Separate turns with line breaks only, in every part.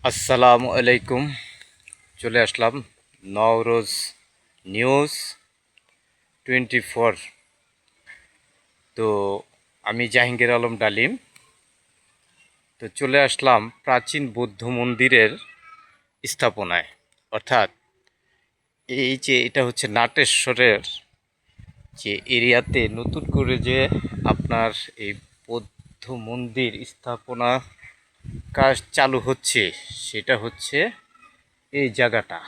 আসসালামু আলাইকুম। চলে আসলাম নওরোজ নিউজ 24। তো আমি জাহাঙ্গীর আলম ডালিম। তো চলে আসলাম প্রাচীন বৌদ্ধ মন্দিরের স্থাপনায়, অর্থাৎ এই যে এটা হচ্ছে নাটেশ্বরের যে এরিয়াতে নতুন করে যে আপনার এই বৌদ্ধ মন্দির স্থাপনা কাজ চালু হচ্ছে, সেটা হচ্ছে এই জায়গাটা।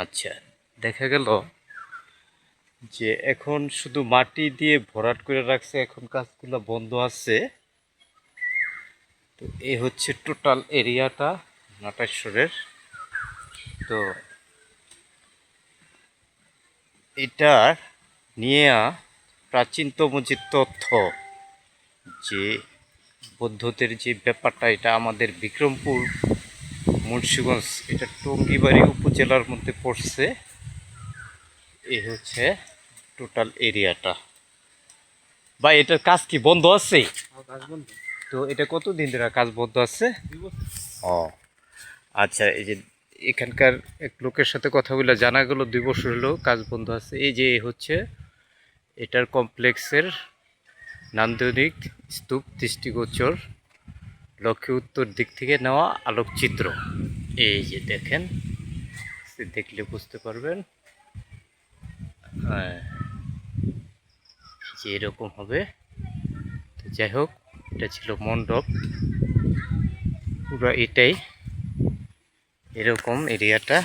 আচ্ছা, দেখা গেল যে এখন শুধু মাটি দিয়ে ভরাট করে রাখছে, এখন কাজগুলো বন্ধ আছে। তো এই হচ্ছে টোটাল এরিয়াটা নাটেশ্বরের। তো এটা নিয়ে প্রাচীনতম যে তথ্য, যে বৌদ্ধদের যে ব্যাপারটা, এটা আমাদের বিক্রমপুর মুন্সিগঞ্জ, এটা টঙ্গিবাড়ি উপজেলার মধ্যে পড়ছে। এই হচ্ছে টোটাল এরিয়াটা। ভাই, এটার কাজ কি বন্ধ আছে? তো এটা কতদিন ধরে কাজ বন্ধ আছে? ও আচ্ছা, এই যে এখানকার এক লোকের সাথে কথা বলে জানা গেল 2 বছর হলো কাজ বন্ধ আছে। এই যে হচ্ছে এটার কমপ্লেক্সের নান্দনিক স্তূপ দৃষ্টিগোচর, লক্ষ্যে উত্তর দিক থেকে নেওয়া আলোকচিত্র। এই যে দেখেন, দেখলে বুঝতে পারবেন যে এরকম হবে। তো যাই হোক, এটা ছিল মণ্ডপ, পুরো এটাই এরকম এরিয়াটা।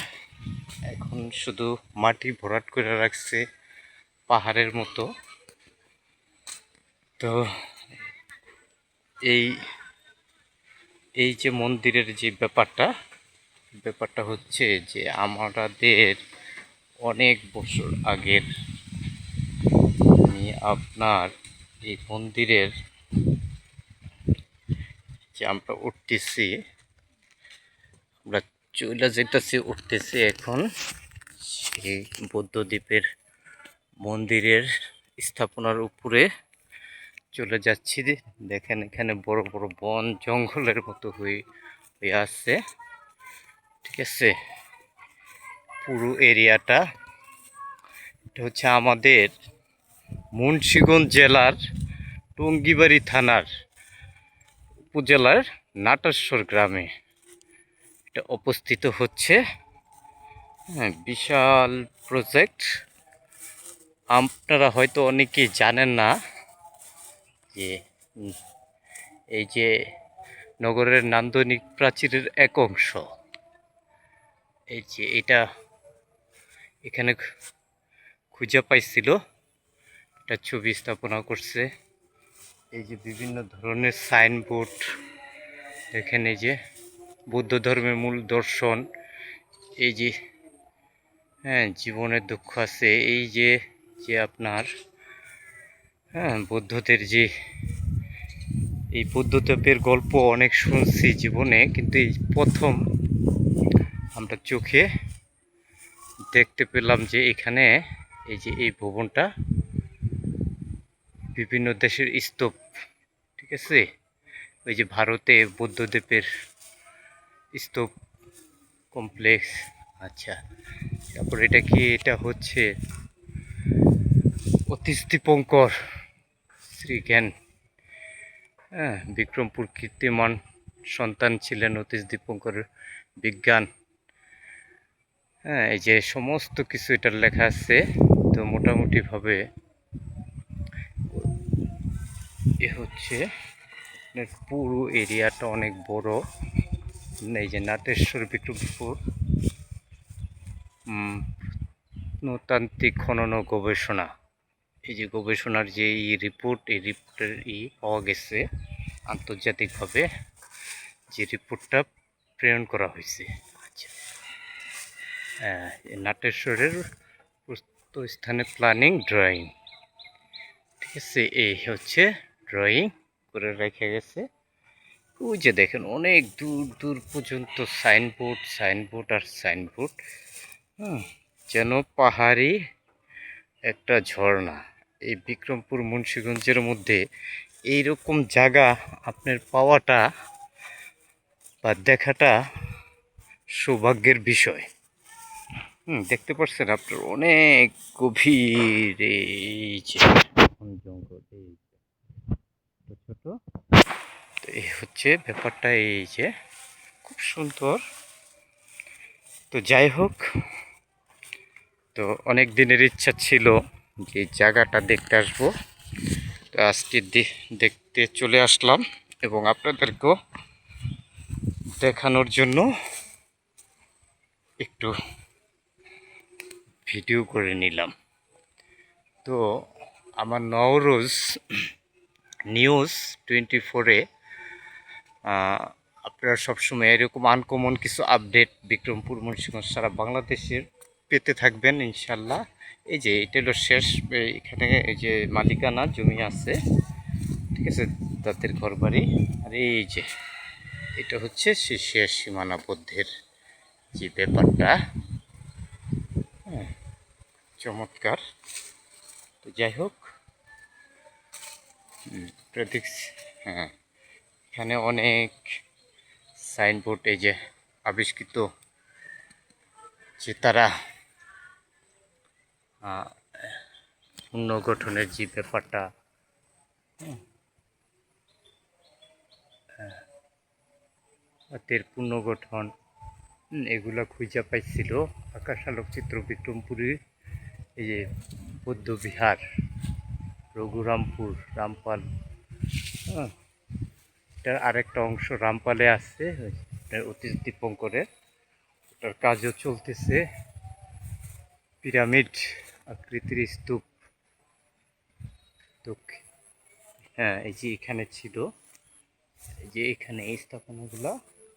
এখন শুধু মাটি ভরাট করে রাখছে পাহাড়ের মতো। তো এই এই যে মন্দিরের যে ব্যাপারটা হচ্ছে যে আমাদের অনেক বছর আগের, আপনার এই মন্দিরের যে আমরা উঠতেছি, আমরা চলে যেতেছি, উঠতেছি এখন সেই বৌদ্ধদ্বীপের মন্দিরের স্থাপনার উপরে চলে যাচ্ছি। দেখেন এখানে বড় বড় বন জঙ্গলের মতো হয়ে আছে। ঠিক আছে, পুরো এরিয়াটা এটা হচ্ছে আমাদের মুন্সিগঞ্জ জেলার টঙ্গিবাড়ি থানার উপজেলার নাটেশ্বর গ্রামে এটা অবস্থিত হচ্ছে। হ্যাঁ, বিশাল প্রজেক্ট। আপনারা হয়তো অনেকেই জানেন না যে এই যে নগরের নান্দনিক প্রাচীরের এক অংশ, এই যে এটা এখানে খুঁজে পাইছিল, এটা ছবি স্থাপনা করছে। এই যে বিভিন্ন ধরনের সাইনবোর্ড, দেখেন এই যে বৌদ্ধ ধর্মের মূল দর্শন, এই যে হ্যাঁ জীবনের দুঃখ আছে, এই যে যে আপনার হ্যাঁ বৌদ্ধদের যে এই বৌদ্ধদেবের গল্প অনেক শুনছি জীবনে, কিন্তু এই প্রথম আমরা চোখে দেখতে পেলাম যে এখানে এই যে এই ভবনটা বিভিন্ন দেশের স্তূপ। ঠিক আছে, ওই যে ভারতে বৌদ্ধদেবের স্তূপ কমপ্লেক্স। আচ্ছা, তারপর এটা কি, এটা হচ্ছে অতীশ দীপঙ্কর শ্রীজ্ঞান, হ্যাঁ বিক্রমপুর কীর্তিমান সন্তান ছিলেন অতীশ দীপঙ্কর বিজ্ঞান। হ্যাঁ, এই যে সমস্ত কিছু এটার লেখা আছে। তো মোটামুটিভাবে এ হচ্ছে পুরো এরিয়াটা অনেক বড়। এই যে নাটেশ্বর বিক্রমপুর প্রত্নতান্ত্রিক খনন ও গবেষণা, এই যে গবেষণার যে রিপোর্ট, এই রিপোর্টের পাওয়া গেছে আন্তর্জাতিকভাবে, যে রিপোর্টটা প্রেরণ করা হয়েছে। আচ্ছা, নাটেশ্বরের স্থানে প্ল্যানিং ড্রয়িং। ঠিক আছে, এই হচ্ছে ড্রয়িং করে রেখে গেছে। ওই যে দেখেন অনেক দূর দূর পর্যন্ত সাইনবোর্ড, সাইনবোর্ড আর সাইনবোর্ড। যেন পাহাড়ি একটা ঝর্ণা। এই বিক্রমপুর মুন্সিগঞ্জের মধ্যে এইরকম জায়গা আপনার পাওয়াটা বা দেখাটা সৌভাগ্যের বিষয়। দেখতে পাচ্ছেন আপনার অনেক গভীর এই যে বন জঙ্গল, এই যে ছোট ছোট। তো এই হচ্ছে ব্যাপারটা, এই যে খুব সুন্দর। তো যাই হোক, তো অনেক দিনের ইচ্ছা ছিল যে জায়গাটা দেখতে আসবো। তো আজকে দেখতে চলে আসলাম এবং আপনাদেরকেও দেখানোর জন্য একটু ভিডিও করে নিলাম। তো আমার নওরোজ নিউজ 24-এ আপনারা সবসময় এরকম আনকমন কিছু আপডেট বিক্রমপুর, মুন্সিগঞ্জ সারা বাংলাদেশের পেতে থাকবেন ইনশাল্লাহ। এই যে এটা হলো শেষ, এখানে এই যে মালিকানা জমি আছে, ঠিক আছে, তাদের ঘরবাড়ি। আর এই যে এটা হচ্ছে সেই শেষ সীমানাবদ্ধের যে ব্যাপারটা, হ্যাঁ, চমৎকার। তো যাই হোক, হ্যাঁ, এখানে অনেক সাইনবোর্ড এই যে আবিষ্কৃত, যে তারা পুনর্গঠনের যে ব্যাপারটা, হাতের পুনর্গঠন, এগুলা খুঁজে পাইছিল আকাশ আলোকচিত্র বিক্রমপুরে। এই যে বৌদ্ধ বিহার, রঘুরামপুর, রামপাল, এটার আরেকটা অংশ রামপালে আছে, অতীশ দীপঙ্করের, ওটার কাজও চলতেছে। পিরামিড আকৃতির স্তূপ, তো হ্যাঁ, এই যে এখানে ছিল, এই যে এখানে এই স্থাপনাগুলো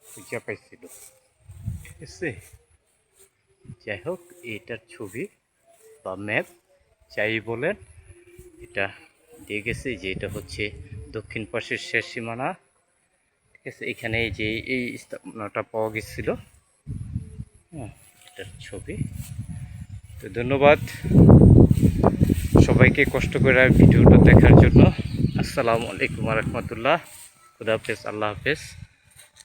খুঁজে পাইছিল, ঠিক আছে। যাই হোক, এটার ছবি বা ম্যাপ যাই বলেন, এটা দিয়ে গেছে যে এটা হচ্ছে দক্ষিণ পাশের শেষ সীমানা, ঠিক আছে। এখানে এই যে এই স্থাপনাটা পাওয়া গেছিল, হ্যাঁ, এটার ছবি। তো ধন্যবাদ সবাইকে কষ্ট করে ভিডিওটা দেখার জন্য। আসসালামু আলাইকুম রহমতুল্লাহ, খুদা হাফেজ, আল্লাহ হাফেজ।